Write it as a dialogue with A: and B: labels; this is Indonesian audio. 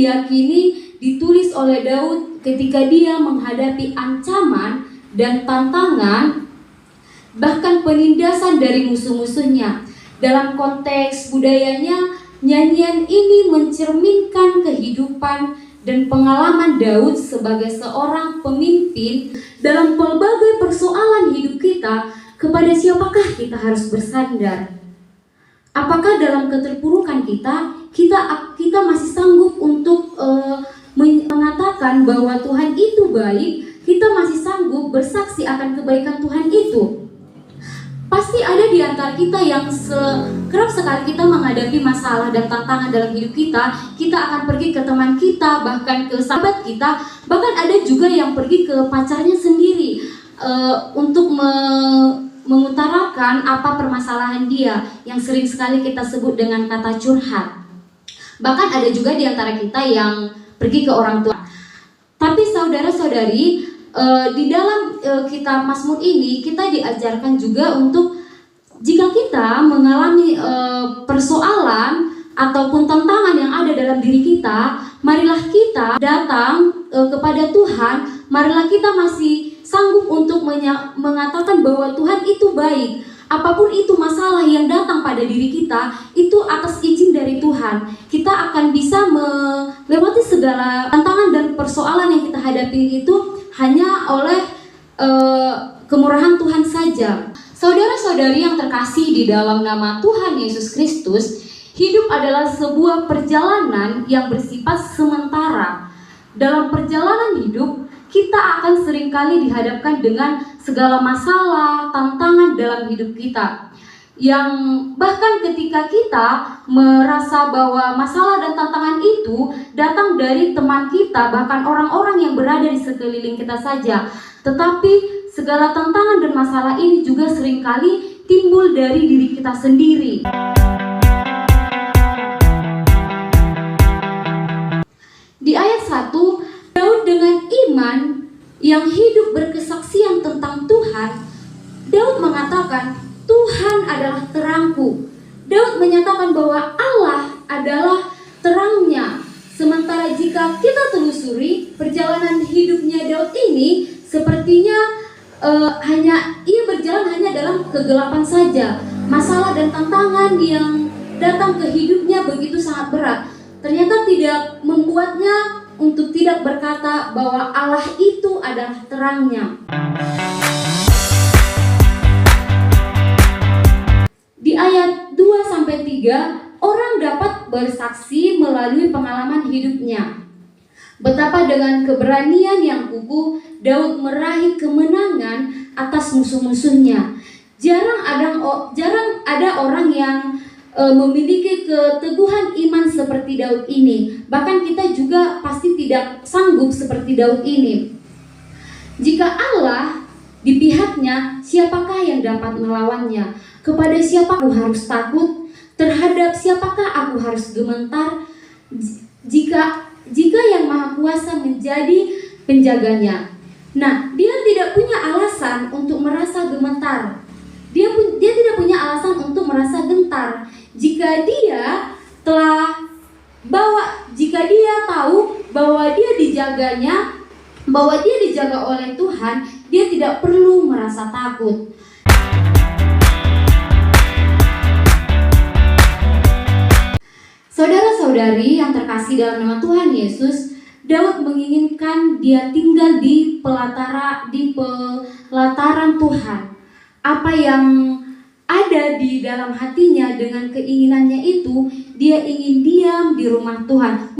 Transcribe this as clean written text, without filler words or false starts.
A: diyakini ditulis oleh Daud ketika dia menghadapi ancaman dan tantangan, bahkan penindasan dari musuh-musuhnya. Dalam konteks budayanya, nyanyian ini mencerminkan kehidupan dan pengalaman Daud sebagai seorang pemimpin dalam pelbagai persoalan hidup kita. Kepada siapakah kita harus bersandar? Apakah dalam keterpurukan kita masih sanggup untuk mengatakan bahwa Tuhan itu baik? Kita masih sanggup bersaksi akan kebaikan Tuhan itu? Pasti ada di antara kita yang kerap sekali kita menghadapi masalah dan tantangan dalam hidup kita akan pergi ke teman kita, bahkan ke sahabat kita, bahkan ada juga yang pergi ke pacarnya sendiri untuk mengutarakan apa permasalahan dia, yang sering sekali kita sebut dengan kata curhat. Bahkan ada juga di antara kita yang pergi ke orang tua. Tapi saudara-saudari, di dalam kitab Mazmur ini kita diajarkan juga untuk jika kita mengalami persoalan ataupun tantangan yang ada dalam diri kita, marilah kita datang kepada Tuhan, marilah kita masih sanggup untuk mengatakan bahwa Tuhan itu baik. Apapun itu masalah yang datang pada diri kita, itu atas izin dari Tuhan. Kita akan bisa melewati segala tantangan dan persoalan yang kita hadapi itu hanya oleh kemurahan Tuhan saja. Saudara-saudari yang terkasih di dalam nama Tuhan Yesus Kristus, hidup adalah sebuah perjalanan yang bersifat sementara. Dalam perjalanan hidup, kita akan seringkali dihadapkan dengan segala masalah, tantangan dalam hidup kita. Yang bahkan ketika kita merasa bahwa masalah dan tantangan itu datang dari teman kita, bahkan orang-orang yang berada di sekeliling kita saja. Tetapi segala tantangan dan masalah ini juga seringkali timbul dari diri kita sendiri. Di ayat 1, Daud dengan iman yang hidup berkesaksian tentang Tuhan, Daud mengatakan, Tuhan adalah terangku. Daud menyatakan bahwa Allah adalah terangnya. Sementara jika kita telusuri perjalanan hidupnya Daud ini, sepertinya ia berjalan hanya dalam kegelapan saja. Masalah dan tantangan yang datang ke hidupnya begitu sangat berat. Ternyata tidak membuatnya untuk tidak berkata bahwa Allah itu adalah terangnya. Di ayat 2-3, orang dapat bersaksi melalui pengalaman hidupnya. Betapa dengan keberanian yang kukuh Daud meraih kemenangan atas musuh-musuhnya. Jarang ada orang yang memiliki keteguhan iman seperti Daud ini. Bahkan kita juga pasti tidak sanggup seperti Daud ini. Jika Allah di pihaknya, siapakah yang dapat melawannya? Kepada siapa aku harus takut? Terhadap siapakah aku harus gemetar? Jika yang Maha Kuasa menjadi penjaganya. Nah, dia tidak punya alasan untuk merasa gemetar. Dia tidak punya alasan untuk merasa gentar. Jika dia tahu bahwa dia dijaga oleh Tuhan, dia tidak perlu merasa takut. Saudara-saudari yang terkasih dalam nama Tuhan Yesus, Daud menginginkan dia tinggal di pelataran Tuhan. Apa yang ada di dalam hatinya dengan keinginannya itu, dia ingin diam di rumah Tuhan.